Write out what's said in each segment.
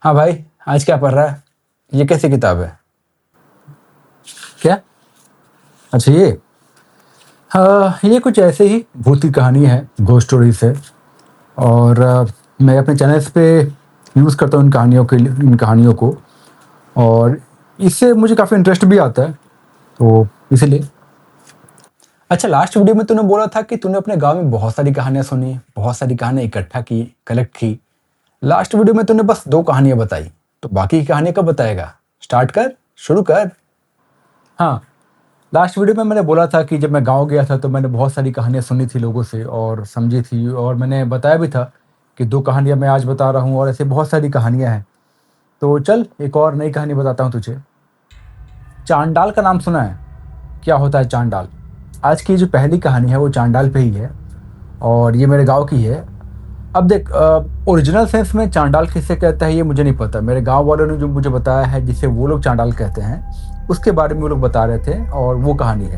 हाँ भाई, आज क्या पढ़ रहा है? ये कैसी किताब है? क्या? अच्छा ये। हाँ, ये कुछ ऐसे ही भूत की कहानी है, घोस्ट स्टोरीज है। और मैं अपने चैनल्स पे यूज़ करता हूँ इन कहानियों को। और इससे मुझे काफ़ी इंटरेस्ट भी आता है, तो इसीलिए। अच्छा, लास्ट वीडियो में तूने बोला था कि तूने अपने गांव में बहुत सारी कहानियां सुनी, बहुत सारी कहानियां इकट्ठा की, कलेक्ट की। लास्ट वीडियो में तूने बस 2 कहानियां बताई, तो बाकी की कहानियां कब बताएगा? स्टार्ट कर, शुरू कर। हाँ, लास्ट वीडियो में मैंने बोला था कि जब मैं गाँव गया था तो मैंने बहुत सारी कहानियाँ सुनी थी लोगों से और समझी थी, और मैंने बताया भी था कि 2 कहानियाँ मैं आज बता रहा हूँ और ऐसे बहुत सारी कहानियाँ हैं। तो चल एक और नई कहानी बताता हूँ तुझे। चांडाल का नाम सुना है? क्या होता है चांडाल? आज की जो पहली कहानी है वो चांडाल पे ही है, और ये मेरे गाँव की है। अब देख, ओरिजिनल सेंस में चांडाल किसे कहता है ये मुझे नहीं पता। मेरे गाँव वालों ने जो मुझे बताया है जिसे वो लोग चांडाल कहते हैं, उसके बारे में वो लोग बता रहे थे और वो कहानी है।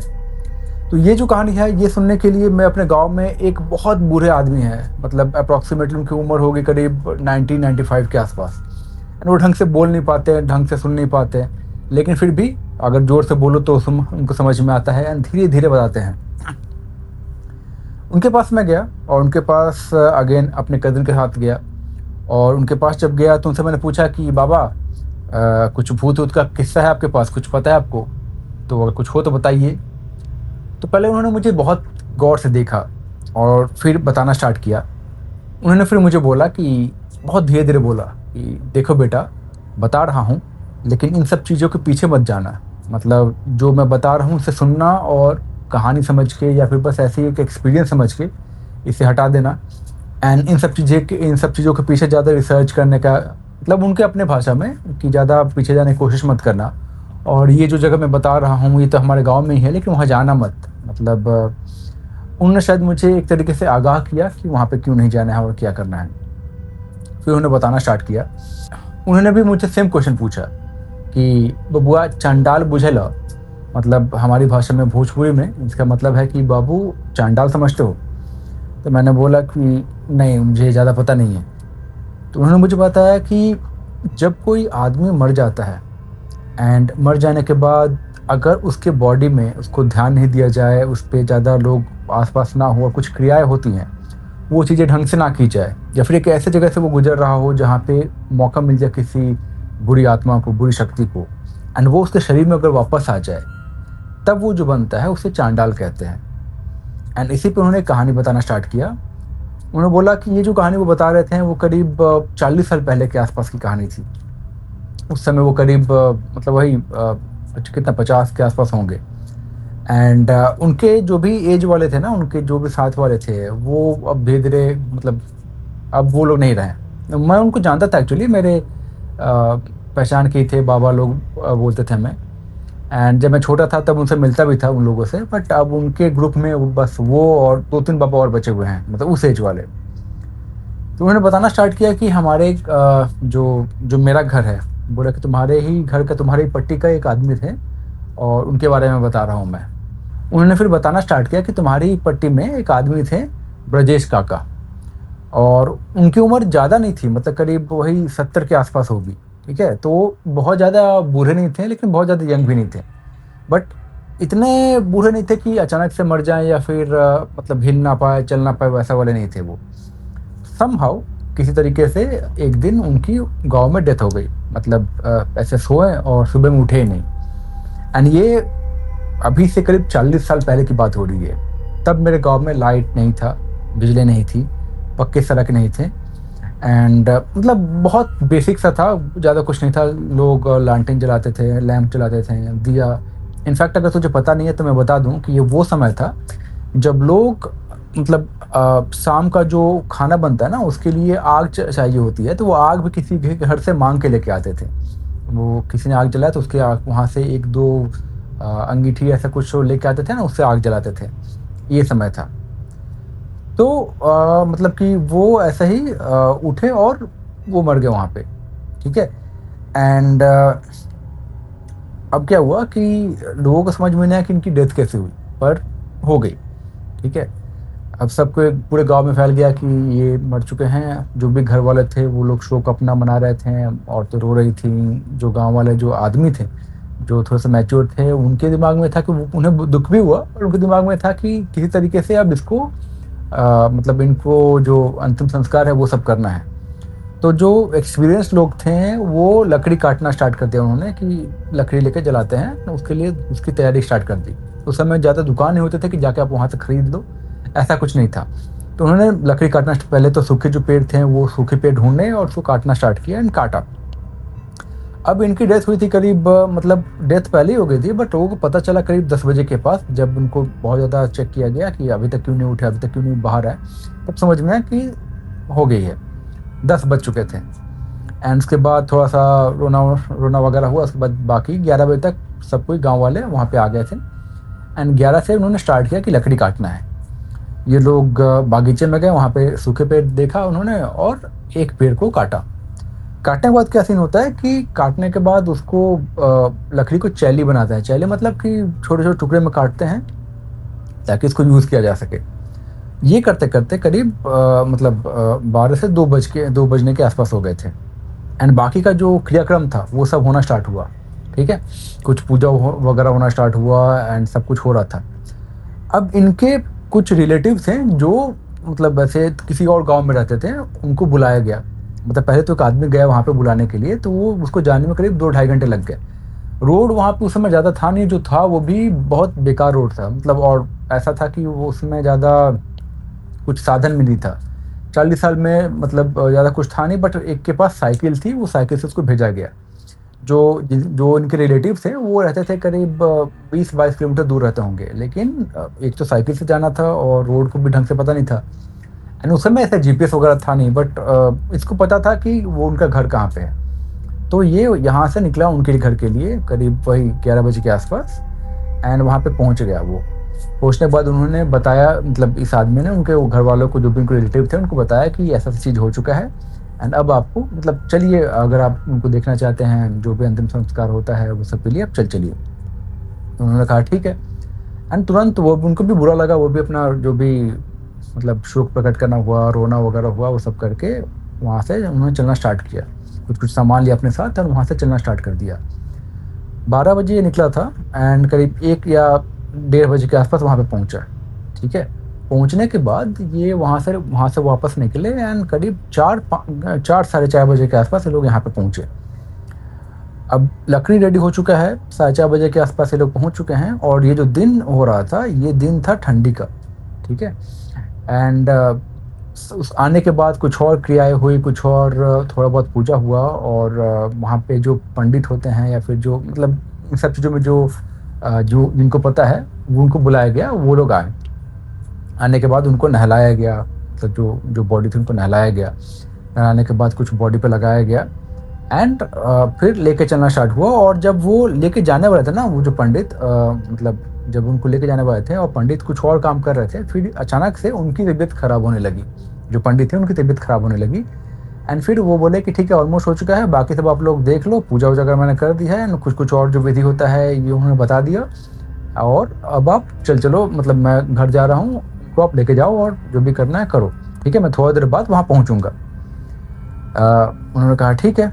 तो ये जो कहानी है ये सुनने के लिए मैं अपने गाँव में एक बहुत बूढ़े आदमी हैं, मतलब अप्रॉक्सीमेटली उनकी उम्र होगी करीब 90-95 के आसपास। एंड वो ढंग से बोल नहीं पाते हैं, ढंग से सुन नहीं पाते हैं, लेकिन फिर भी अगर ज़ोर से बोलो तो उनको समझ में आता है एंड धीरे-धीरे बताते हैं। उनके पास मैं गया और उनके पास अगेन अपने कज़िन के साथ गया। और उनके पास जब गया तो उनसे मैंने पूछा कि बाबा, कुछ भूत-वूत का किस्सा है आपके पास? कुछ पता है आपको? तो अगर कुछ हो तो बताइए। तो पहले उन्होंने मुझे बहुत गौर से देखा और फिर बताना स्टार्ट किया। उन्होंने फिर मुझे बोला कि बहुत धीरे-धीरे बोला कि देखो बेटा, बता रहा हूँ, लेकिन इन सब चीज़ों के पीछे मत जाना। मतलब जो मैं बता रहा हूँ उसे सुनना और कहानी समझ के या फिर बस ऐसे ही एक एक्सपीरियंस समझ के इसे हटा देना। एंड इन सब चीज़ों के पीछे ज़्यादा रिसर्च करने का, मतलब उनके अपने भाषा में, कि ज़्यादा पीछे जाने की कोशिश मत करना। और ये जो जगह मैं बता रहा हूँ ये तो हमारे गाँव में ही है, लेकिन वहाँ जाना मत। मतलब उन्होंने शायद मुझे एक तरीके से आगाह किया कि वहाँ पे क्यों नहीं जाना है और क्या करना है। फिर उन्होंने बताना स्टार्ट किया। उन्होंने भी मुझसे सेम क्वेश्चन पूछा कि बबुआ, चांडाल बुझल? मतलब हमारी भाषा में, भोजपुरी में, इसका मतलब है कि बाबू, चांडाल समझते हो? तो मैंने बोला कि नहीं, मुझे ज़्यादा पता नहीं है। तो उन्होंने मुझे बताया कि जब कोई आदमी मर जाता है एंड मर जाने के बाद अगर उसके बॉडी में उसको ध्यान नहीं दिया जाए, उस पे ज़्यादा लोग आस-पास ना हो और कुछ क्रियाएँ होती हैं, वो चीज़ें ढंग से ना की जाए, या फिर एक ऐसे जगह से वो गुज़र रहा हो जहाँ पे मौका मिल जाए किसी बुरी आत्मा को, बुरी शक्ति को, एंड वो उसके शरीर में अगर वापस आ जाए, तब वो जो बनता है उसे चांडाल कहते हैं। एंड इसी पे उन्होंने कहानी बताना स्टार्ट किया। उन्होंने बोला कि ये जो कहानी वो बता रहे थे वो करीब 40 साल पहले के आस-पास की कहानी थी। उस समय वो करीब मतलब वही कितना 50 के आस-पास होंगे। एंड उनके जो भी एज वाले थे ना, उनके जो भी साथ वाले थे, वो अब धीरे-धीरे, मतलब अब वो लोग नहीं रहे। मैं उनको जानता था एक्चुअली, मेरे पहचान के ही थे, बाबा लोग बोलते थे हमें। एंड जब मैं छोटा था तब उनसे मिलता भी था उन लोगों से, बट अब उनके ग्रुप में वो बस वो और 2-3 बाबा और बचे हुए हैं, मतलब उस एज वाले। तो उन्होंने बताना स्टार्ट किया कि हमारे जो जो मेरा घर है, बोला कि तुम्हारे ही घर का, तुम्हारी पट्टी का एक आदमी थे और उनके बारे में बता रहा हूँ मैं। उन्होंने फिर बताना स्टार्ट किया कि तुम्हारी पट्टी में एक आदमी थे, ब्रजेश काका। और उनकी उम्र ज़्यादा नहीं थी, मतलब करीब वही 70 के आसपास होगी, ठीक है? तो बहुत ज़्यादा बूढ़े नहीं थे, लेकिन बहुत ज़्यादा यंग भी नहीं थे। बट इतने बूढ़े नहीं थे कि अचानक से मर जाएँ या फिर मतलब हिल ना पाएँ, चल ना पाएँ, वैसा वाले नहीं थे वो। समहाउ किसी तरीके से एक दिन उनकी गाँव में डेथ हो गई। मतलब ऐसे सोए और सुबह में उठे ही नहीं। एंड ये अभी से करीब 40 साल पहले की बात हो रही है। तब मेरे गाँव में लाइट नहीं था, बिजली नहीं थी, पक्के सड़क नहीं थे, एंड मतलब बहुत बेसिक सा था, ज़्यादा कुछ नहीं था। लोग लालटेन जलाते थे, लैंप जलाते थे, दिया। इनफैक्ट अगर तुझे पता नहीं है तो मैं बता दूँ कि ये वो समय था जब लोग, मतलब शाम का जो खाना बनता है ना, उसके लिए आग चाहिए होती है, तो वो आग भी किसी के घर से माँग के लेके आते थे। वो किसी ने आग जलाया तो उसके आग वहाँ से 1-2 अंगीठी ऐसा कुछ लेके आते थे ना, उससे आग जलाते थे। ये समय था। तो मतलब कि वो ऐसे ही उठे और वो मर गए वहाँ पे, ठीक है? एंड अब क्या हुआ कि लोगों को समझ में नहीं आया कि इनकी डेथ कैसे हुई, पर हो गई, ठीक है? अब सबको पूरे गाँव में फैल गया कि ये मर चुके हैं। जो भी घर वाले थे वो लोग शोक अपना मना रहे थे, औरतें रो रही थीं। जो गाँव वाले जो आदमी थे, जो थोड़े-से मैच्योर थे, उनके दिमाग में था कि वो उन्हें दुःख भी हुआ और उनके दिमाग में था कि किसी तरीके से अब इसको मतलब इनको जो अंतिम संस्कार है वो सब करना है। तो जो एक्सपीरियंस्ड लोग थे वो लकड़ी काटना स्टार्ट कर दिया उन्होंने कि लकड़ी लेके जलाते हैं, तो उसके लिए उसकी तैयारी स्टार्ट कर दी। उस समय ज़्यादा दुकान नहीं होते थे कि जाके आप वहाँ से खरीद लो, ऐसा कुछ नहीं था। तो उन्होंने लकड़ी काटना पहले तो सूखे जो पेड़ थे वो सूखे पेड़ ढूँढे और उसको काटना स्टार्ट किया एंड काटा। अब इनकी डेथ हुई थी करीब मतलब डेथ पहले ही हो गई थी, बट लोगों को पता चला करीब 10 बजे के पास, जब उनको बहुत ज़्यादा चेक किया गया कि अभी तक क्यों नहीं उठे, अभी तक क्यों नहीं बाहर आए, तब समझ में आया कि हो गई है। 10 बज चुके थे एंड उसके बाद थोड़ा-सा रोना रोना वगैरह हुआ। उसके बाद बाकी 11 बजे तक सब कोई गाँव वाले वहाँ पे आ गए थे एंड 11 से उन्होंने स्टार्ट किया कि लकड़ी काटना है। ये लोग बागीचे में गए, वहाँ पे सूखे पेड़ देखा उन्होंने और एक पेड़ को काटा। काटने के बाद क्या सीन होता है कि काटने के बाद उसको लकड़ी को चैली बनाते हैं। चैली मतलब कि छोटे-छोटे टुकड़े में काटते हैं ताकि इसको यूज़ किया जा सके। ये करते-करते करीब मतलब 12 से 2 बजने के आस-पास हो गए थे एंड बाकी का जो क्रियाक्रम था वो सब होना स्टार्ट हुआ, ठीक है? कुछ पूजा हो वगैरह होना स्टार्ट हुआ एंड सब कुछ हो रहा था। अब इनके कुछ रिलेटिव्स हैं जो मतलब ऐसे किसी और गाँव में रहते थे, उनको बुलाया गया। मतलब पहले तो एक आदमी गया वहाँ पे बुलाने के लिए, तो वो उसको जाने में करीब 2 ढाई घंटे लग गए। रोड वहाँ पे उस समय ज़्यादा था नहीं, जो था वो भी बहुत बेकार रोड था। मतलब और ऐसा था कि वो उसमें ज़्यादा कुछ साधन भी नहीं था। 40 साल में मतलब ज़्यादा कुछ था नहीं, बट एक के पास साइकिल थी, वो साइकिल से उसको भेजा गया। जो इनके रिलेटिव थे वो रहते थे करीब 20-22 किलोमीटर दूर रहते होंगे, लेकिन एक तो साइकिल से जाना था और रोड को भी ढंग से पता नहीं था एंड उस समय ऐसा जीपीएस वगैरह था नहीं, बट इसको पता था कि वो उनका घर कहाँ पे है। तो ये यहाँ से निकला उनके घर के लिए करीब वही 11 बजे के आसपास एंड वहाँ पे पहुँच गया वो। पहुँचने के बाद उन्होंने बताया, मतलब इस आदमी ने उनके वो घर वालों को, जो भी उनके रिलेटिव थे, उनको बताया कि ऐसा-ऐसा चीज़ हो चुका है एंड अब आपको मतलब चलिए, अगर आप उनको देखना चाहते हैं, जो भी अंतिम संस्कार होता है वो सब के लिए आप चलिए। तो उन्होंने कहा ठीक है एंड तुरंत वो उनको भी बुरा लगा, वो भी अपना जो भी मतलब शोक प्रकट करना हुआ, रोना वगैरह हुआ, वो सब करके वहाँ से उन्होंने चलना स्टार्ट किया। कुछ-कुछ सामान लिया अपने साथ और वहाँ से चलना स्टार्ट कर दिया। 12 बजे ये निकला था एंड करीब 1 या डेढ़ बजे के आसपास वहाँ पे पहुँचा, ठीक है? पहुँचने के बाद ये वहाँ से वापस निकले एंड करीब 4 साढ़े 4 बजे के आसपास ये लोग यहाँ पे पहुँचे। अब लकड़ी रेडी हो चुका है, साढ़े 4 बजे के आसपास ये लोग पहुँच चुके हैं और ये जो दिन हो रहा था, ये दिन था ठंडी का, ठीक है? एंड उस आने के बाद कुछ और क्रियाएँ हुई, कुछ और थोड़ा बहुत पूजा हुआ और वहाँ पे जो पंडित होते हैं या फिर जो मतलब इन सब चीज़ों में जो जिनको पता है, वो उनको बुलाया गया, वो लोग आए। आने के बाद उनको नहलाया गया, मतलब जो बॉडी थी उनको नहलाया गया। नहलाने के बाद कुछ बॉडी पे लगाया गया एंड फिर लेके चलना स्टार्ट हुआ और जब वो लेके जाने वाले थे ना, वो जो पंडित मतलब जब उनको लेके जाने वाले थे और पंडित कुछ और काम कर रहे थे, फिर अचानक से उनकी तबीयत खराब होने लगी। जो पंडित थे उनकी तबीयत खराब होने लगी एंड फिर वो बोले कि ठीक है, ऑलमोस्ट हो चुका है, बाकी सब आप लोग देख लो, पूजा-वूजा अगर मैंने कर दी है एंड कुछ-कुछ और जो विधि होता है ये उन्होंने बता दिया और अब आप चलो, मतलब मैं घर जा रहा हूँ, उनको आप लेके जाओ और जो भी करना है करो, ठीक है? मैं थोड़ी देर बाद वहाँ पहुँचूँगा। उन्होंने कहा ठीक है।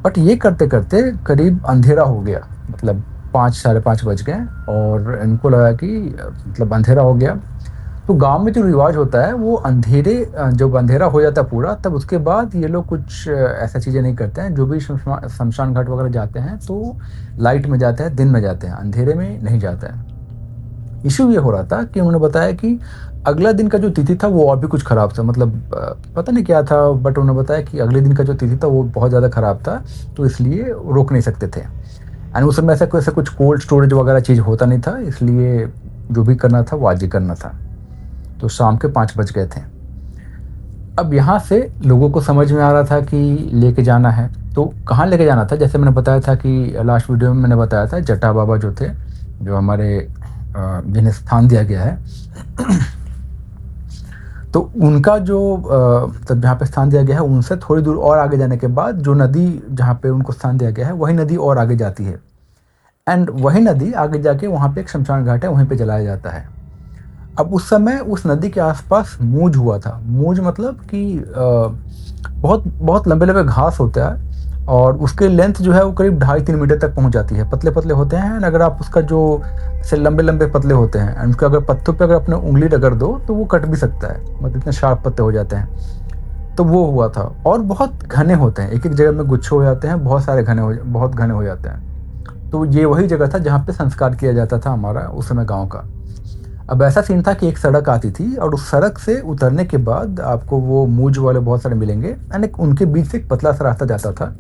बट ये करते-करते करीब अंधेरा हो गया, मतलब 5 साढ़े 5 बज गए और इनको लगा कि मतलब अंधेरा हो गया। तो गाँव में जो रिवाज होता है वो जब अंधेरा हो जाता है पूरा, तब उसके बाद ये लोग कुछ ऐसा चीज़ें नहीं करते हैं। जो भी शमशान घाट वगैरह जाते हैं तो लाइट में जाते हैं, दिन में जाते हैं, अंधेरे में नहीं जाते हैं। इश्यू ये हो रहा था कि उन्होंने बताया कि अगला दिन का जो तिथि था वो और भी कुछ खराब था, मतलब पता नहीं क्या था, बट उन्होंने बताया कि अगले दिन का जो तिथि था वो बहुत ज़्यादा खराब था, तो इसलिए रोक नहीं सकते थे एंड उस समय ऐसा कुछ कोल्ड स्टोरेज वगैरह चीज़ होता नहीं था, इसलिए जो भी करना था वो आज ही करना था। तो शाम के 5 बज गए थे। अब यहाँ से लोगों को समझ में आ रहा था कि लेके जाना है, तो कहाँ लेके जाना था? जैसे मैंने बताया था कि लास्ट वीडियो में मैंने बताया था, जटा बाबा जो थे, जो हमारे जिन्हें स्थान दिया गया है तो उनका जो मतलब जहाँ पे स्थान दिया गया है, उनसे थोड़ी दूर और आगे जाने के बाद जो नदी जहाँ पे उनको स्थान दिया गया है, वही नदी और आगे जाती है एंड वही नदी आगे जाके वहाँ पे एक शमशान घाट है, वहीं पे जलाया जाता है। अब उस समय उस नदी के आसपास मूंज हुआ था। मूंज मतलब कि बहुत बहुत लंबे लंबे घास होता है, और उसके लेंथ जो है वो करीब 2.5-3 मीटर तक पहुंच जाती है। पतले पतले होते हैं, and अगर आप उसका जो से लंबे लंबे पतले होते हैं, एंड उसके अगर पत्तों पे अगर अपने उंगली रगड़ दो तो वो कट भी सकता है, मतलब इतने शार्प पत्ते हो जाते हैं। तो वो हुआ था, और बहुत घने होते हैं, एक एक जगह में गुच्छे हो जाते हैं, बहुत सारे बहुत घने हो जाते हैं। तो ये वही जगह था जहाँ पे संस्कार किया जाता था हमारा उस समय गाँव का। अब ऐसा सीन था कि एक सड़क आती थी, और उस सड़क से उतरने के बाद आपको वो मूंज वाले बहुत सारे मिलेंगे, एंड एक उनके बीच से एक पतला सा रास्ता जाता था।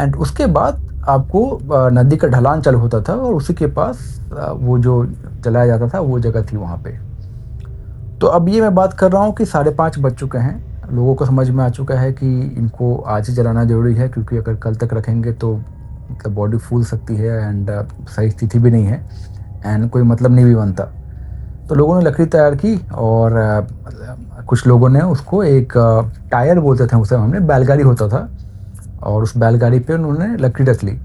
एंड उसके बाद आपको नदी का ढलान चालू होता था, और उसी के पास वो जो जलाया जाता था वो जगह थी वहाँ पे। तो अब ये मैं बात कर रहा हूँ कि 5:30 बज चुके हैं, लोगों को समझ में आ चुका है कि इनको आज ही जलाना ज़रूरी है, क्योंकि अगर कल तक रखेंगे तो मतलब बॉडी फूल सकती है, एंड सही स्थिति भी नहीं है, एंड कोई मतलब नहीं भी बनता। तो लोगों ने लकड़ी तैयार की, और कुछ लोगों ने उसको एक टायर बोलते थे उसे, हमने बैलगाड़ी होता था, और उस बैलगाड़ी पे उन्होंने लकड़ी रख ली,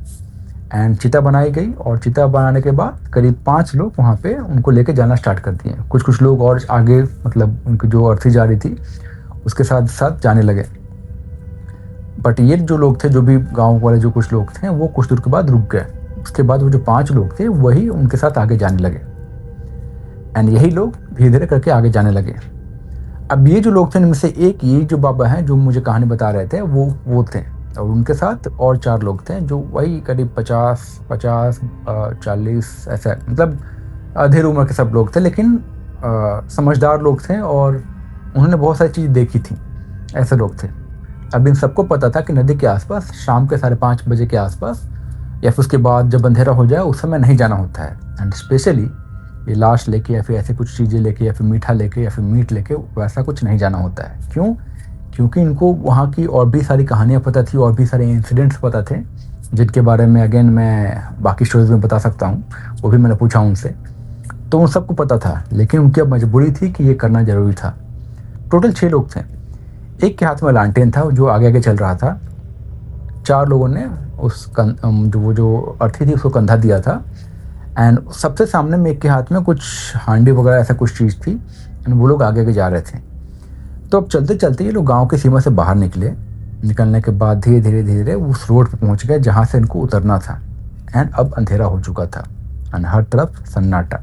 एंड चिता बनाई गई। और चिता बनाने के बाद करीब 5 लोग वहाँ पे उनको लेके जाना स्टार्ट कर दिए। कुछ कुछ लोग और आगे, मतलब उनकी जो अर्थी जा रही थी उसके साथ साथ जाने लगे। बट ये जो लोग थे, जो भी गाँव वाले जो कुछ लोग थे, वो कुछ दूर के बाद रुक गए। उसके बाद वो जो 5 लोग थे वही उनके साथ आगे जाने लगे, एंड यही लोग धीरे धीरे करके आगे जाने लगे। अब ये जो लोग थे, इनमें से एक ये जो बाबा हैं जो मुझे कहानी बता रहे थे, वो थे, और उनके साथ और 4 लोग थे, जो वही करीब 40 ऐसा, मतलब अधेड़ उम्र के सब लोग थे, लेकिन समझदार लोग थे, और उन्होंने बहुत सारी चीज़ देखी थी। ऐसे लोग थे। अब इन सबको पता था कि नदी के आसपास शाम के 5:30 बजे के आसपास, या फिर उसके बाद जब अंधेरा हो जाए उस समय नहीं जाना होता है। एंड स्पेशली ये लाश लेके, या फिर ऐसे कुछ चीज़ें लेके, या फिर मीठा लेके, या फिर मीट लेके, वैसा कुछ नहीं जाना होता है। क्यों? क्योंकि इनको वहाँ की और भी सारी कहानियाँ पता थी, और भी सारे इंसिडेंट्स पता थे, जिनके बारे में अगेन मैं बाकी स्टोरीज में बता सकता हूँ। वो भी मैंने पूछा उनसे, तो उन सबको पता था, लेकिन उनकी अब मजबूरी थी कि ये करना ज़रूरी था। टोटल 6 लोग थे। एक के हाथ में लालटेन था जो आगे आगे चल रहा था। 4 लोगों ने जो अर्थी थी उसको कंधा दिया था, एंड सबसे सामने में एक के हाथ में कुछ हांडी वगैरह ऐसा कुछ चीज़ थी, एंड वो लोग आगे आगे जा रहे थे। तो अब चलते चलते ये लोग गांव की सीमा से बाहर निकले। निकलने के बाद धीरे धीरे धीरे उस रोड पे पहुंच गए जहां से इनको उतरना था, एंड अब अंधेरा हो चुका था, एंड हर तरफ सन्नाटा।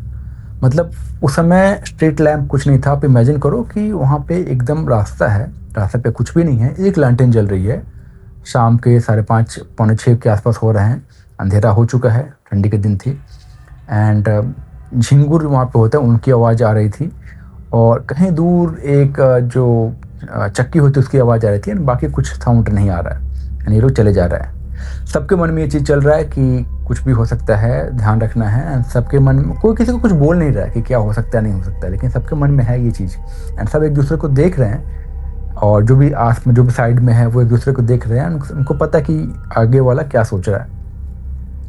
मतलब उस समय स्ट्रीट लैम्प कुछ नहीं था। आप इमेजिन करो कि वहाँ पे एकदम रास्ता है, रास्ते पे कुछ भी नहीं है, एक लालटेन जल रही है। शाम के 5:30 पौने 6 के आसपास हो रहे हैं, अंधेरा हो चुका है, ठंडी के दिन थी, एंड झिंगुर वहाँ पे होता है, उनकी आवाज़ आ रही थी, और कहीं दूर एक चक्की होती है उसकी आवाज़ आ रही थी, एंड बाकी कुछ साउंड नहीं आ रहा है, एंड ये लोग चले जा रहे हैं। सबके मन में ये चीज़ चल रहा है कि कुछ भी हो सकता है, ध्यान रखना है, एंड सबके मन में कोई किसी को कुछ बोल नहीं रहा है कि क्या हो सकता है नहीं हो सकता है, लेकिन सबके मन में है ये चीज़, एंड सब एक दूसरे को देख रहे हैं, और जो भी आस में जो भी साइड में है वो एक दूसरे को देख रहे हैं, उनको पता है कि आगे वाला क्या सोच रहा है।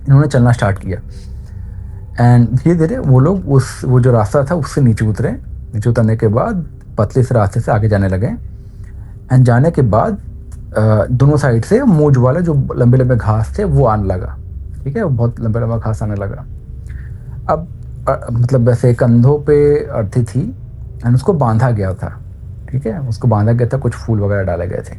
इन्होंने चलना स्टार्ट किया, एंड धीरे धीरे वो लोग वो जो रास्ता था उससे नीचे उतरे। नीचे उतरने के बाद पतले से रास्ते से आगे जाने लगे, एंड जाने के बाद दोनों साइड से मूंज वाले जो लंबे लंबे घास थे वो आने लगा। ठीक है, बहुत लंबा लंबा घास आने लगा। अब मतलब वैसे कंधों पे अर्थी थी, एंड उसको बांधा गया था। ठीक है, उसको बांधा गया था, कुछ फूल वगैरह डाले गए थे।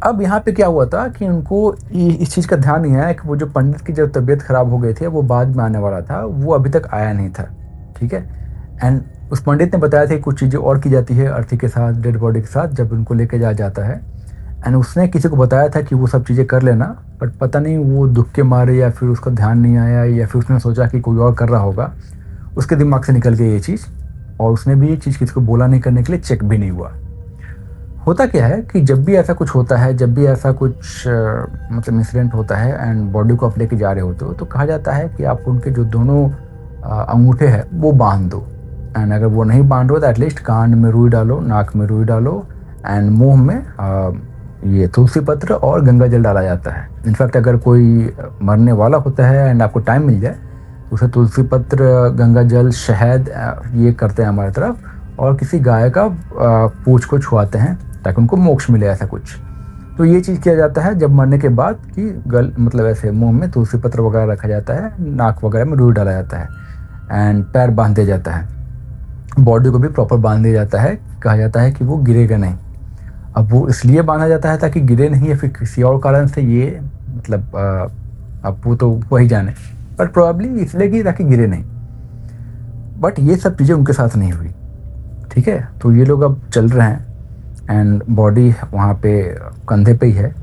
अब यहाँ पे क्या हुआ था कि उनको इस चीज़ का ध्यान नहीं आया कि वो जो पंडित की जो तबीयत खराब हो गई थी वो बाद में आने वाला था, वो अभी तक आया नहीं था। ठीक है, एंड उस पंडित ने बताया था कि कुछ चीज़ें और की जाती है अर्थी के साथ, डेड बॉडी के साथ, जब उनको लेके जाया जाता है। एंड उसने किसी को बताया था कि वो सब चीज़ें कर लेना, बट पता नहीं वो दुख के मारे, या फिर उसका ध्यान नहीं आया, या फिर उसने सोचा कि कोई और कर रहा होगा, उसके दिमाग से निकल गई ये चीज़, और उसने भी ये चीज़ किसी को बोला नहीं करने के लिए चेक भी नहीं हुआ। होता क्या है कि जब भी ऐसा कुछ होता है, जब भी ऐसा कुछ मतलब इंसिडेंट होता है एंड बॉडी को आप लेके जा रहे होते हो, तो कहा जाता है कि आप उनके जो दोनों अंगूठे हैं वो बांध दो, एंड अगर वो नहीं बांध हो तो एटलीस्ट कान में रुई डालो, नाक में रुई डालो, एंड मुंह में ये तुलसी पत्र और गंगा जल डाला जाता है। इनफैक्ट अगर कोई मरने वाला होता है एंड आपको टाइम मिल जाए तो उसे तुलसी पत्र, गंगा जल, शहद ये करते हैं हमारी तरफ, और किसी गाय का पूंछ को छुआते हैं ताकि उनको मोक्ष मिले, ऐसा कुछ। तो ये चीज़ किया जाता है जब मरने के बाद कि मतलब ऐसे मुंह में तुलसी पत्र वगैरह रखा जाता है, नाक वगैरह में रुई डाला जाता है, एंड पैर बांध दिया जाता है। बॉडी को भी प्रॉपर बांध दिया जाता है, कहा जाता है कि वो गिरेगा नहीं। अब वो इसलिए बांधा जाता है ताकि गिरे नहीं, या फिर किसी और कारण से, ये मतलब अब वो तो वही जाने, पर प्रोबेबली इसलिए कि ताकि गिरे नहीं। बट ये सब चीज़ें उनके साथ नहीं हुई, ठीक है। तो ये लोग अब चल रहे हैं एंड बॉडी वहाँ पे कंधे पे ही है,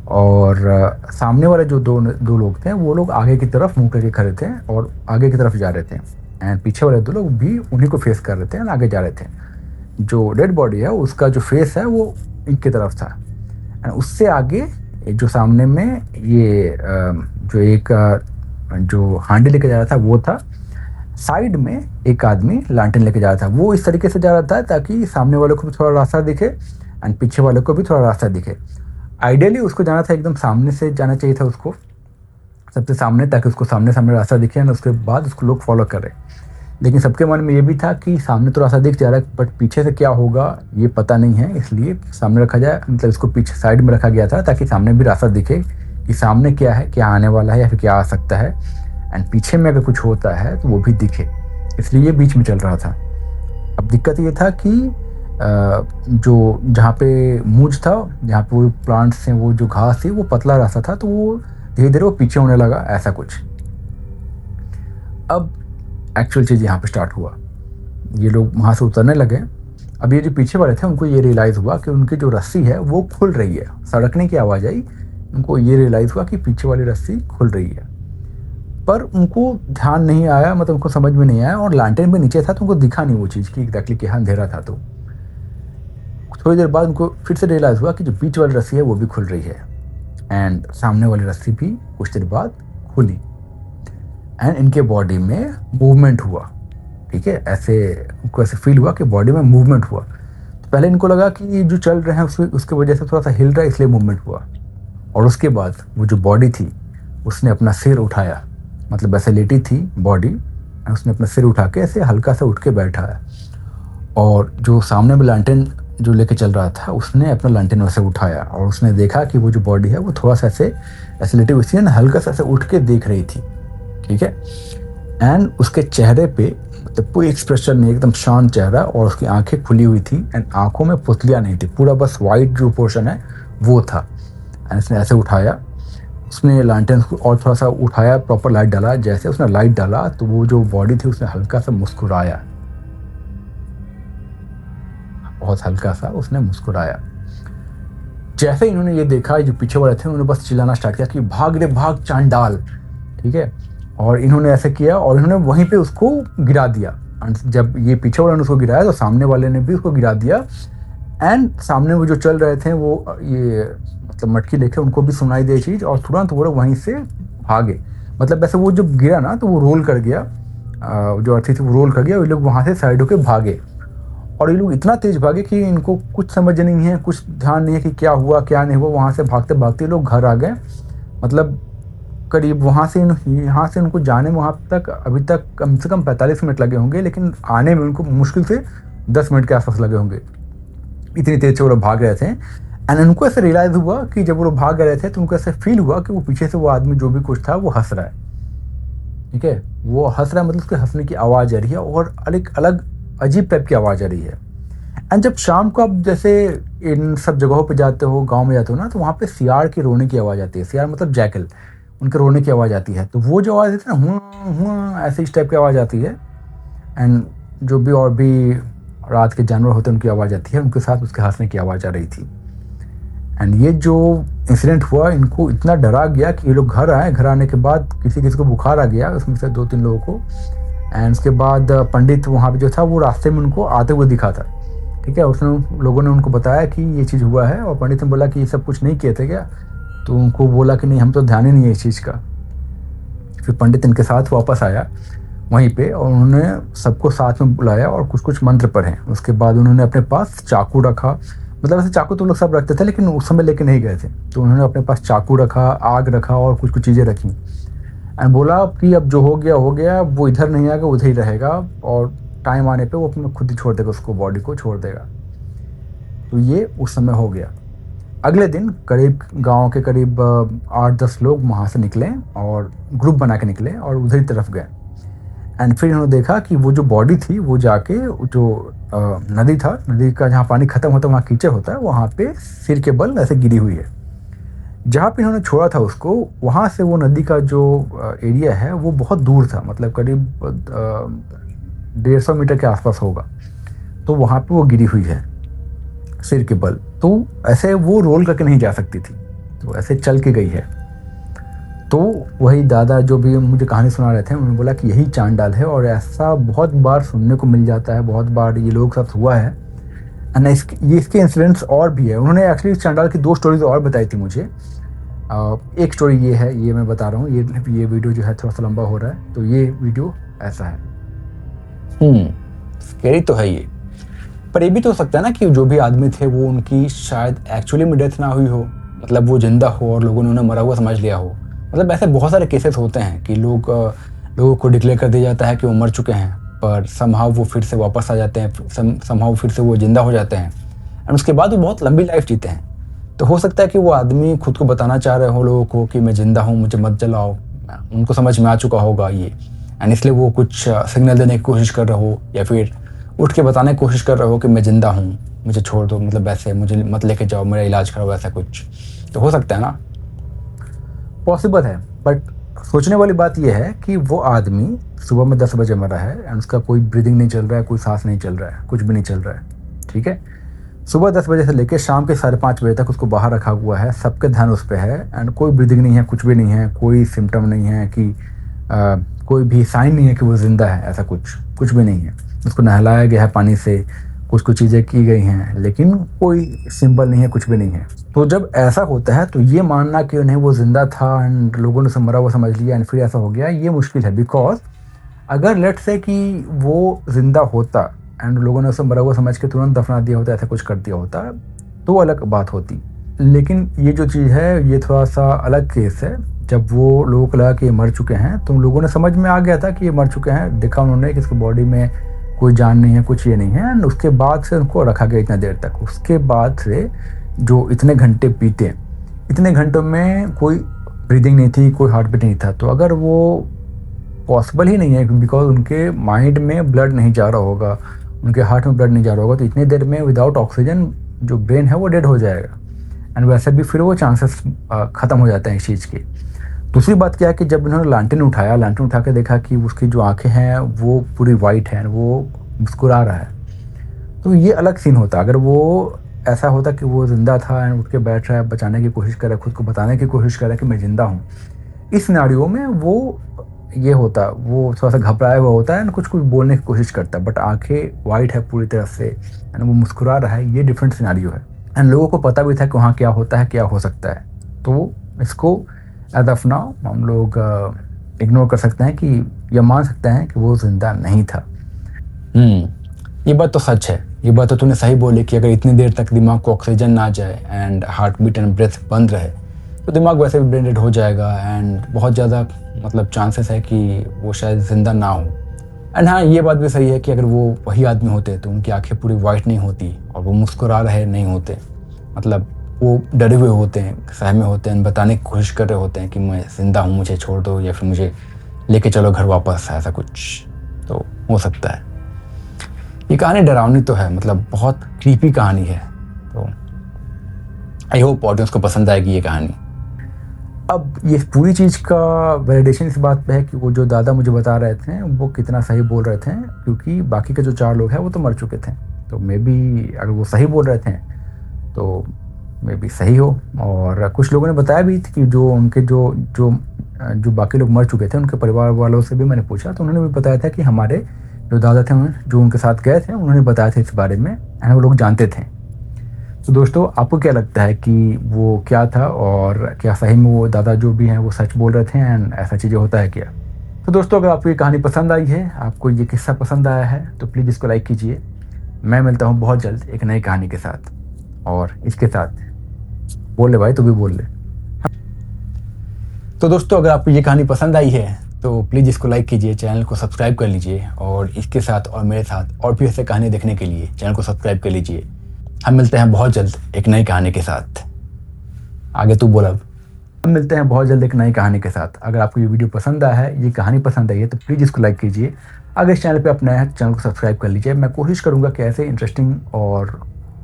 और सामने वाले जो दो दो लोग थे वो लोग आगे की तरफ मुंह करके खड़े थे और आगे की तरफ जा रहे थे, एंड पीछे वाले दो लोग भी उन्हीं को फेस कर रहे थे एंड आगे जा रहे थे। जो डेड बॉडी है उसका जो फेस है वो इनकी तरफ था, एंड उससे आगे जो सामने में ये जो एक जो हांडी लेके जा रहा था वो था। साइड में एक आदमी लालटेन लेके जा रहा था, वो इस तरीके से जा रहा था ताकि सामने वाले को भी थोड़ा रास्ता दिखे एंड पीछे वाले को भी थोड़ा रास्ता दिखे। आइडियली उसको जाना था, एकदम सामने से जाना चाहिए था उसको, सबसे सामने, ताकि उसको सामने सामने रास्ता दिखे और उसके बाद उसको लोग फॉलो करें। लेकिन सबके मन में ये भी था कि सामने तो रास्ता दिख जा रहा है, बट पीछे से क्या होगा ये पता नहीं है, इसलिए सामने रखा जाए, मतलब इसको पीछे साइड में रखा गया था ताकि सामने भी रास्ता दिखे कि सामने क्या है, क्या आने वाला है या फिर क्या आ सकता है, एंड पीछे में अगर कुछ होता है तो वो भी दिखे, इसलिए बीच में चल रहा था। अब दिक्कत ये था कि जो जहाँ पे मूंछ था, जहाँ पे वो प्लांट्स हैं, वो जो घास थी वो पतला रास्ता था, तो वो धीरे धीरे वो पीछे होने लगा, ऐसा कुछ। अब एक्चुअल चीज़ यहाँ पे स्टार्ट हुआ, ये लोग वहाँ से उतरने लगे। अब ये जो पीछे वाले थे उनको ये रियलाइज़ हुआ कि उनकी जो रस्सी है वो खुल रही है, सड़कने की आवाज़ आई, उनको ये रियलाइज़ हुआ कि पीछे वाली रस्सी खुल रही है, पर उनको ध्यान नहीं आया, मतलब उनको समझ में नहीं आया, और लालटेन भी नीचे था तो उनको दिखा नहीं वो चीज़ कि एग्जैक्टली क्या अंधेरा था। तो थोड़ी देर बाद उनको फिर से रियलाइज़ हुआ कि जो पीछे वाली रस्सी है वो भी खुल रही है, एंड सामने वाली रस्सी भी कुछ देर बाद खुली, एंड इनके बॉडी में मूवमेंट हुआ, ठीक है। ऐसे उनको ऐसे फील हुआ कि बॉडी में मूवमेंट हुआ। तो पहले इनको लगा कि जो चल रहे हैं उसके वजह से थोड़ा सा हिल रहा है, इसलिए मूवमेंट हुआ, और उसके बाद वो जो बॉडी थी उसने अपना सिर उठाया, मतलब ऐसे लेटी थी बॉडी, उसने अपना सिर उठा के ऐसे हल्का सा उठ के बैठा है, और जो सामने में लालटेन जो लेके चल रहा था उसने अपना लालटेन वैसे उठाया, और उसने देखा कि वो जो बॉडी है वो थोड़ा सा ऐसे लेटी हुई थी ना, हल्का सा ऐसे उठ के देख रही थी, ठीक है। एंड उसके चेहरे पे मतलब कोई एक्सप्रेशन नहीं, एकदम शांत चेहरा, और उसकी आंखें खुली हुई थी, एंड आंखों में पुतलियाँ नहीं थी, पूरा बस वाइट जो पोर्शन है वो था। एंड उसने ऐसे उठाया, उसने लालटेन को और थोड़ा सा उठाया, प्रॉपर लाइट डाला, जैसे उसने लाइट डाला तो वो जो बॉडी थी उसने हल्का सा मुस्कुराया, बहुत हल्का सा उसने मुस्कुराया। जैसे इन्होंने ये देखा, जो पीछे वाले थे उन्होंने बस चिल्लाना स्टार्ट किया कि भाग रे भाग चांडाल, ठीक है। और इन्होंने ऐसे किया और इन्होंने वहीं पे उसको गिरा दिया। जब ये पीछे वाले ने उसको गिराया तो सामने वाले ने भी उसको गिरा दिया, एंड सामने वो जो चल रहे थे वो ये मतलब मटकी लेके उनको भी सुनाई दे चीज़, और तुरंत वो लोग वहीं से भागे। मतलब वैसे वो जब गिरा ना तो वो रोल कर गया, जो अर्थी थी वो रोल कर गया, वो लोग वहाँ से साइड होके भागे, और ये लोग इतना तेज भागे कि इनको कुछ समझ नहीं है, कुछ ध्यान नहीं है कि क्या हुआ क्या नहीं हुआ। वहाँ से भागते भागते लोग घर आ गए, मतलब करीब वहाँ से यहाँ से उनको जाने में वहाँ तक अभी तक कम से कम 45 मिनट लगे होंगे, लेकिन आने में उनको मुश्किल से 10 मिनट के आसपास लगे होंगे, इतनी तेज से वो लोग भाग रहे थे। एंड उनको ऐसे रियलाइज़ हुआ कि जब वो लोग भाग रहे थे तो उनको ऐसे फील हुआ कि वो पीछे से वो आदमी जो भी कुछ था वो हंस रहा है, ठीक है। वो हंस रहा है, मतलब उसके हंसने की आवाज़ आ रही है, और अलग अलग अजीब टाइप की आवाज़ आ रही है। एंड जब शाम को आप जैसे इन सब जगहों पे जाते हो, गांव में जाते हो ना, तो वहाँ पे सियार की रोने की आवाज़ आती है, सियार मतलब जैकल, उनके रोने की आवाज़ आती है। तो वो जो आवाज़ आती है ना, हुआ ऐसे इस टाइप की आवाज़ आती है। एंड जो भी और भी रात के जानवर होते हैं उनकी आवाज़ आती है, उनके साथ उसके हंसने की आवाज़ आ रही थी। एंड ये जो इंसिडेंट हुआ इनको इतना डरा गया कि ये लोग घर आए, घर आने के बाद किसी किसी को बुखार आ गया, उसमें से 2-3 लोगों को। एंड उसके बाद पंडित वहाँ पे जो था वो रास्ते में उनको आते हुए दिखा था, ठीक है। उसने लोगों ने उनको बताया कि ये चीज़ हुआ है, और पंडित ने बोला कि ये सब कुछ नहीं किए थे क्या, तो उनको बोला कि नहीं, हम तो ध्यान ही नहीं है इस चीज़ का। फिर पंडित इनके साथ वापस आया वहीं पे, और उन्होंने सबको साथ में बुलाया और कुछ कुछ मंत्र पढ़े। उसके बाद उन्होंने अपने पास चाकू रखा, मतलब ऐसे चाकू तो लोग सब रखते थे लेकिन उस समय लेके नहीं गए थे, तो उन्होंने अपने पास चाकू रखा, आग रखा, और कुछ कुछ चीज़ें रखी, एंड बोला कि अब जो हो गया, वो इधर नहीं आएगा, उधर ही रहेगा, और टाइम आने पे वो अपने खुद ही छोड़ देगा, उसको बॉडी को छोड़ देगा। तो ये उस समय हो गया। अगले दिन करीब गांव के करीब 8-10 लोग वहाँ से निकले और ग्रुप बना के निकले और उधर ही तरफ गए। एंड फिर इन्होंने देखा कि वो जो बॉडी थी वो जाके जो नदी था, नदी का जहाँ पानी ख़त्म होता है वहाँ कीचड़ होता है, वहाँ पे सिर के बल ऐसे गिरी हुई है। जहाँ पे इन्होंने छोड़ा था उसको, वहाँ से वो नदी का जो एरिया है वो बहुत दूर था, मतलब करीब 150 मीटर के आसपास होगा। तो वहाँ पे वो गिरी हुई है सिर के बल। तो ऐसे वो रोल करके नहीं जा सकती थी, तो ऐसे चल के गई है। तो वही दादा जो भी मुझे कहानी सुना रहे थे, उन्होंने बोला कि यही चांडाल है, और ऐसा बहुत बार सुनने को मिल जाता है, बहुत बार ये लोग साथ हुआ है। एंड इसके इंसिडेंट्स और भी है। उन्होंने एक्चुअली चांडाल की 2 स्टोरीज और बताई थी मुझे। एक स्टोरी ये है, ये मैं बता रहा हूँ। ये वीडियो जो है थोड़ा सा लंबा हो रहा है, तो ये वीडियो ऐसा है। स्कैरी तो है ये, पर ये भी तो हो सकता है ना कि जो भी आदमी थे वो उनकी शायद एक्चुअली में डेथ ना हुई हो, मतलब वो जिंदा हो और लोगों ने उन्हें मरा हुआ समझ लिया हो। मतलब ऐसे बहुत सारे केसेस होते हैं कि लोगों को डिक्लेयर कर दिया जाता है कि वो मर चुके हैं, पर समहाउ वो फिर से वापस आ जाते हैं, समहाउ फिर से वो जिंदा हो जाते हैं, एंड उसके बाद वो बहुत लंबी लाइफ जीते हैं। तो हो सकता है कि वो आदमी खुद को बताना चाह रहे हो लोगों को कि मैं जिंदा हूँ, मुझे मत जलाओ। उनको समझ में आ चुका होगा ये, एंड इसलिए वो कुछ सिग्नल देने की कोशिश कर रहे हो, या फिर उठ के बताने की कोशिश कर रहे हो कि मैं जिंदा हूँ, मुझे छोड़ दो, मतलब वैसे मुझे मत लेके जाओ, मेरा इलाज करो, ऐसा कुछ तो हो सकता है ना। पॉसिबल है, बट सोचने वाली बात यह है कि वो आदमी सुबह में 10 बजे मरा है, एंड उसका कोई ब्रीदिंग नहीं चल रहा है, कोई सांस नहीं चल रहा है, कुछ भी नहीं चल रहा है, ठीक है। सुबह 10 बजे से लेकर शाम के 5:30 बजे तक उसको बाहर रखा हुआ है, सबके ध्यान उस पर है, एंड कोई ब्रीदिंग नहीं है, कुछ भी नहीं है, कोई सिम्टम नहीं है कि कोई भी साइन नहीं है कि वो ज़िंदा है, ऐसा कुछ भी नहीं है। उसको नहलाया गया है पानी से, कुछ चीज़ें की गई हैं, लेकिन कोई सिंबल नहीं है, कुछ भी नहीं है। तो जब ऐसा होता है तो ये मानना कि नहीं वो ज़िंदा था एंड लोगों ने उसे मरा हुआ समझ लिया एंड फिर ऐसा हो गया, ये मुश्किल है। बिकॉज अगर लेट्स से कि वो ज़िंदा होता एंड लोगों ने उसे मरा हुआ समझ के तुरंत दफना दिया होता, ऐसा कुछ कर दिया होता, तो अलग बात होती। लेकिन ये जो चीज़ है ये थोड़ा सा अलग केस है। जब वो लोगों को लगा कि ये मर चुके हैं, तो लोगों ने समझ में आ गया था कि ये मर चुके हैं, देखा उन्होंने कि इसकी बॉडी में कोई जान नहीं है, कुछ ये नहीं है, एंड उसके बाद से उनको रखा गया इतना देर तक। उसके बाद से जो इतने घंटे बीते, इतने घंटों में कोई ब्रीदिंग नहीं थी, कोई हार्ट बीट नहीं था। तो अगर वो पॉसिबल ही नहीं है, बिकॉज उनके माइंड में ब्लड नहीं जा रहा होगा, उनके हार्ट में ब्लड नहीं जा रहा होगा, तो इतनी देर में विदाउट ऑक्सीजन जो ब्रेन है वो डेड हो जाएगा, एंड वैसे भी फिर वो चांसेस ख़त्म हो जाते हैं इस चीज़ के। दूसरी बात क्या है कि जब इन्होंने लालटेन उठा के देखा कि उसकी जो आंखें हैं वो पूरी वाइट हैं, वो मुस्कुरा रहा है, तो ये अलग सीन होता। अगर वो ऐसा होता कि वो ज़िंदा था एंड उठ के बैठ रहा है, बचाने की कोशिश कर रहा है, खुद को बताने की कोशिश कर रहा है कि मैं ज़िंदा हूँ, इस सिनेरियो में वो ये होता, वो थोड़ा सा घबराया हुआ होता है एंड कुछ बोलने की कोशिश करता है, बट आंखें वाइट है पूरी तरह से एंड वो मुस्कुरा रहा है, ये डिफरेंट सिनेरियो है। एंड लोगों को पता भी था कि वहाँ क्या होता है, क्या हो सकता है। तो इसको एज ऑफ नाउ हम लोग इग्नोर कर सकते हैं कि या मान सकते हैं कि वो ज़िंदा नहीं था। ये बात तो सच है, ये बात तो तूने सही बोली कि अगर इतनी देर तक दिमाग को ऑक्सीजन ना जाए and heart beat and breath बंद रहे, तो दिमाग वैसे भी ब्रेन डेड हो जाएगा, एंड बहुत ज़्यादा मतलब चांसेस है कि वो शायद ज़िंदा ना हो। एंड हाँ, ये बात भी सही है कि अगर वो वही आदमी होते तो उनकी आंखें पूरी वाइट नहीं होती और वो मुस्कुरा रहे नहीं होते, मतलब वो डरे हुए होते हैं, सहमे होते हैं, बताने की कोशिश कर रहे होते हैं कि मैं ज़िंदा हूँ, मुझे छोड़ दो, या फिर मुझे लेके चलो घर वापस, ऐसा कुछ तो हो सकता है। ये कहानी डरावनी तो है, मतलब बहुत क्रीपी कहानी है, तो आई होप ऑडियंस को पसंद आएगी ये कहानी। अब ये पूरी चीज़ का वैलिडेशन इस बात पे है कि वो जो दादा मुझे बता रहे थे वो कितना सही बोल रहे थे, क्योंकि बाकी के जो 4 लोग हैं वो तो मर चुके थे। तो मे बी अगर वो सही बोल रहे थे तो मे बी सही हो। और कुछ लोगों ने बताया भी कि जो उनके जो बाकी लोग मर चुके थे, उनके परिवार वालों से भी मैंने पूछा, तो उन्होंने भी बताया था कि हमारे जो दादा थे जो उनके साथ गए थे, उन्होंने बताया था इस बारे में, एंड वो लोग जानते थे। तो दोस्तों, आपको क्या लगता है कि वो क्या था, और क्या सही में वो दादा जो भी हैं वो सच बोल रहे थे एंड ऐसा चीज़ें होता है क्या? तो दोस्तों, अगर आपको ये कहानी पसंद आई है, आपको ये किस्सा पसंद आया है, तो प्लीज़ इसको लाइक कीजिए। मैं मिलता हूँ बहुत जल्द एक नई कहानी के साथ, और इसके साथ बोल ले भाई, तू भी बोल ले। तो दोस्तों, अगर आपको ये कहानी पसंद आई है तो प्लीज़ इसको लाइक कीजिए, चैनल को सब्सक्राइब कर लीजिए, और इसके साथ और मेरे साथ और भी ऐसे कहानी देखने के लिए चैनल को सब्सक्राइब कर लीजिए। हम मिलते हैं बहुत जल्द एक नई कहानी के साथ। आगे तू बोल अब। हम मिलते हैं बहुत जल्द एक नई कहानी के साथ। अगर आपको ये वीडियो पसंद आया है, ये कहानी पसंद आई है, तो प्लीज़ इसको लाइक कीजिए। अगर इस चैनल पे आप नए हैं, चैनल को सब्सक्राइब कर लीजिए। मैं कोशिश करूँगा कि ऐसे इंटरेस्टिंग और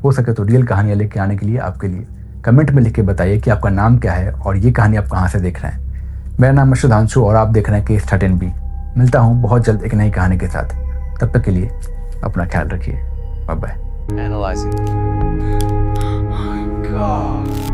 हो सके तो रियल कहानियाँ लेके आने के लिए आपके लिए। कमेंट में लिख के बताइए कि आपका नाम क्या है और ये कहानी आप कहाँ से देख रहे हैं। मेरा नाम है सुधांशु और आप देख रहे हैं केस 13B। मिलता हूँ बहुत जल्द एक नई कहानी के साथ। तब तक के लिए अपना ख्याल रखिए। Bye bye. Analyzing. Oh my God.